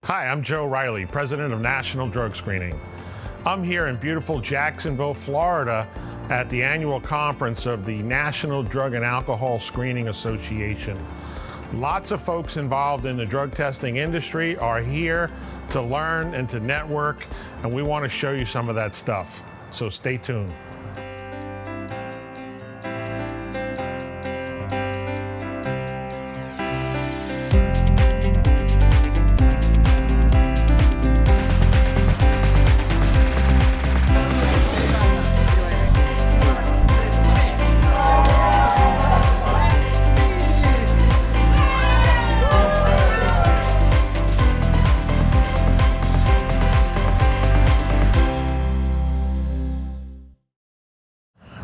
Hi, I'm Joe Riley, President of National Drug Screening. I'm here in beautiful Jacksonville, Florida at the annual conference of the National Drug and Alcohol Screening Association. Lots of folks involved in the drug testing industry are here to learn and to network, and we want to show you some of that stuff. So stay tuned.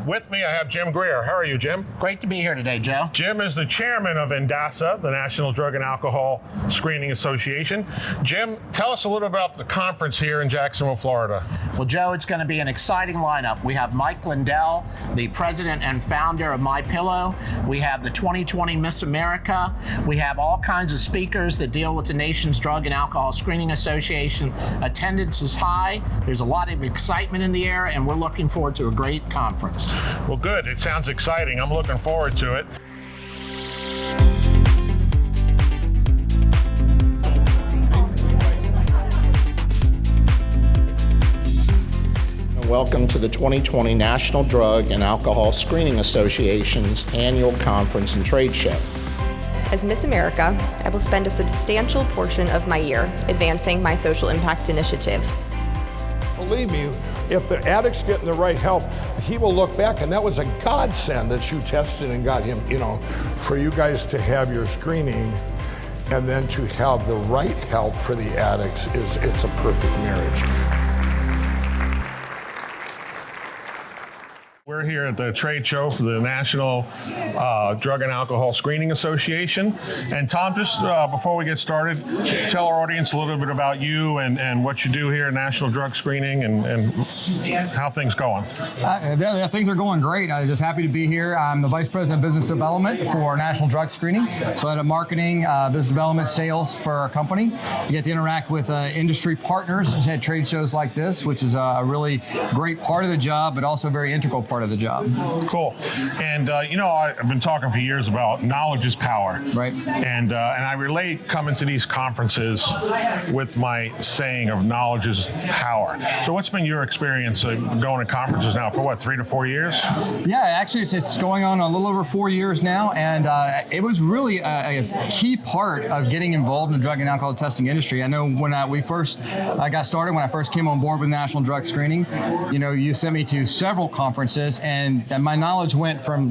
With me, I have Jim Greer. How are you, Jim? Great to be here today, Joe. Jim is the chairman of NDASA, the National Drug and Alcohol Screening Association. Jim, tell us a little about the conference here in Jacksonville, Florida. Well, Joe, it's going to be an exciting lineup. We have Mike Lindell, the president and founder of MyPillow. We have the 2020 Miss America. We have all kinds of speakers that deal with the nation's Drug and Alcohol Screening Association. Attendance is high. There's a lot of excitement in the air, and we're looking forward to a great conference. Well, good. It sounds exciting. I'm looking forward to it. Welcome to the 2020 National Drug and Alcohol Screening Association's annual conference and trade show. As Miss America, I will spend a substantial portion of my year advancing my social impact initiative. Believe me, if the addict's getting the right help, he will look back, and that was a godsend that you tested and got him, for you guys to have your screening and then to have the right help for the addicts it's a perfect marriage. We're here at the trade show for the National Drug and Alcohol Screening Association. And Tom, just before we get started, tell our audience a little bit about you and what you do here at National Drug Screening and how things going. Things are going great. I'm just happy to be here. I'm the Vice President of Business Development for National Drug Screening. So I have marketing, business development, sales for our company. You get to interact with industry partners at trade shows like this, which is a really great part of the job, but also a very integral part of the job. Cool. And I've been talking for years about knowledge is power. Right. And I relate coming to these conferences with my saying of knowledge is power. So what's been your experience going to conferences now for 3 to 4 years? Yeah, actually it's going on a little over 4 years now, and it was really a key part of getting involved in the drug and alcohol testing industry. I know when we first got started, when I first came on board with National Drug Screening, you sent me to several conferences, and my knowledge went from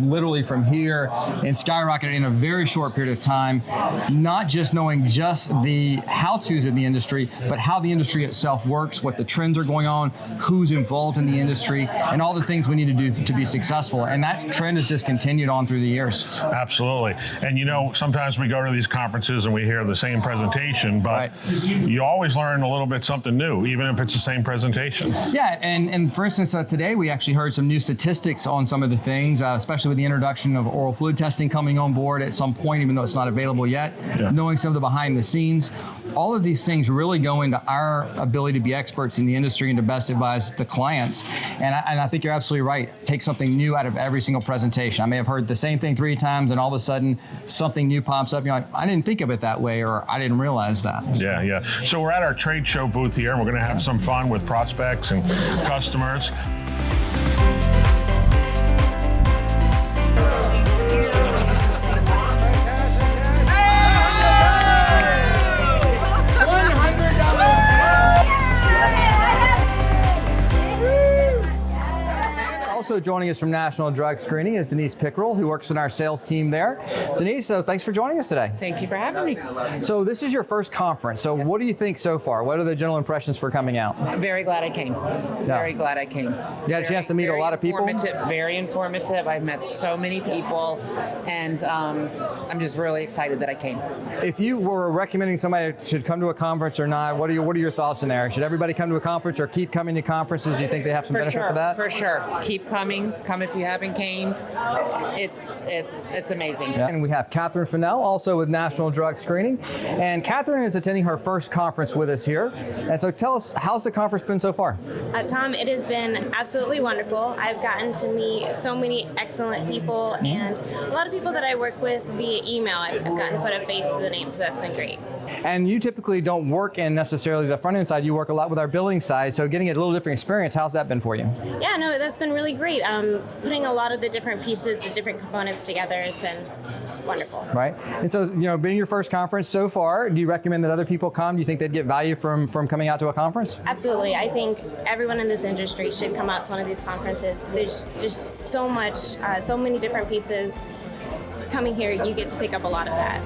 here and skyrocketed in a very short period of time, not just knowing just the how-tos of the industry, but how the industry itself works, what the trends are going on, who's involved in the industry, and all the things we need to do to be successful. And that trend has just continued on through the years. Absolutely. And sometimes we go to these conferences and we hear the same presentation, but right. You always learn a little bit something new, even if it's the same presentation. Yeah, and for instance, today we actually heard some new statistics on some of the things, especially with the introduction of oral fluid testing coming on board at some point, even though it's not available yet, knowing some of the behind the scenes. All of these things really go into our ability to be experts in the industry and to best advise the clients. And I think you're absolutely right. Take something new out of every single presentation. I may have heard the same thing 3 times, and all of a sudden something new pops up. You're like, I didn't think of it that way, or I didn't realize that. Yeah. So we're at our trade show booth here, and we're going to have some fun with prospects and customers. Also joining us from National Drug Screening is Denise Pickrell, who works in our sales team there. Denise, thanks for joining us today. Thank you for having me. So this is your first conference. So What do you think so far? What are the general impressions for coming out? I'm very glad I came. Very glad I came. You had a chance to meet a lot of people? Very informative. I've met so many people, and I'm just really excited that I came. If you were recommending somebody should come to a conference or not, what are your thoughts in there? Should everybody come to a conference or keep coming to conferences? Do you think they have some benefit for that? For sure. Keep coming. Come if you haven't came. It's amazing. Yeah. And we have Catherine FINNELL, also with National Drug Screening. And Catherine is attending her first conference with us here. And so tell us, how's the conference been so far? Tom, it has been absolutely wonderful. I've gotten to meet so many excellent people and a lot of people that I work with via email. I've gotten to put a face to the name, so that's been great. And you typically don't work in necessarily the front end side, you work a lot with our billing side, so getting a little different experience, how's that been for you? Yeah, no, that's been really great. Putting a lot of the different pieces, the different components together has been wonderful. Right, and so, being your first conference so far, do you recommend that other people come? Do you think they'd get value from coming out to a conference? Absolutely. I think everyone in this industry should come out to one of these conferences. There's just so much, so many different pieces. Coming here, you get to pick up a lot of that.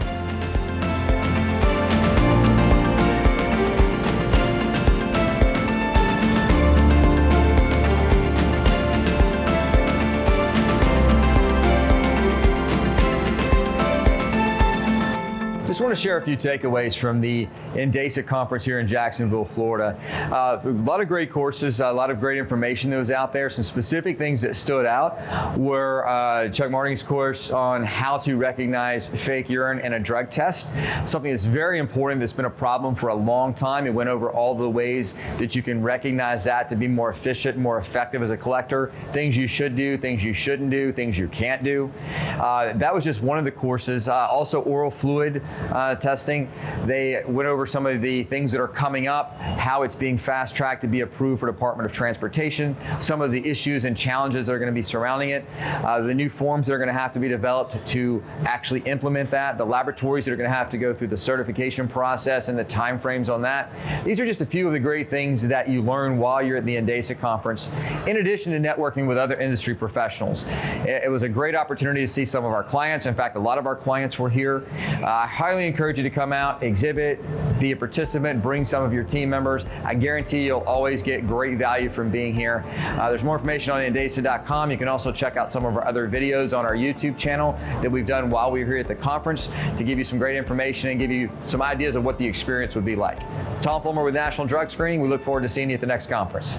Just want to share a few takeaways from the NDASA conference here in Jacksonville, Florida. A lot of great courses, a lot of great information that was out there. Some specific things that stood out were Chuck Marting's course on how to recognize fake urine in a drug test, something that's very important, that's been a problem for a long time. It went over all the ways that you can recognize that to be more efficient, more effective as a collector, things you should do, things you shouldn't do, things you can't do. That was just one of the courses. Also oral fluid testing. They went over some of the things that are coming up, how it's being fast-tracked to be approved for Department of Transportation, some of the issues and challenges that are going to be surrounding it, the new forms that are going to have to be developed to actually implement that, the laboratories that are going to have to go through the certification process and the timeframes on that. These are just a few of the great things that you learn while you're at the NDASA conference, in addition to networking with other industry professionals. It was a great opportunity to see some of our clients. In fact, a lot of our clients were here. I highly encourage you to come out, exhibit, be a participant, bring some of your team members. I guarantee you'll always get great value from being here. There's more information on NDASA.com. You can also check out some of our other videos on our YouTube channel that we've done while we were here at the conference to give you some great information and give you some ideas of what the experience would be like. Tom Fulmer with National Drug Screening. We look forward to seeing you at the next conference.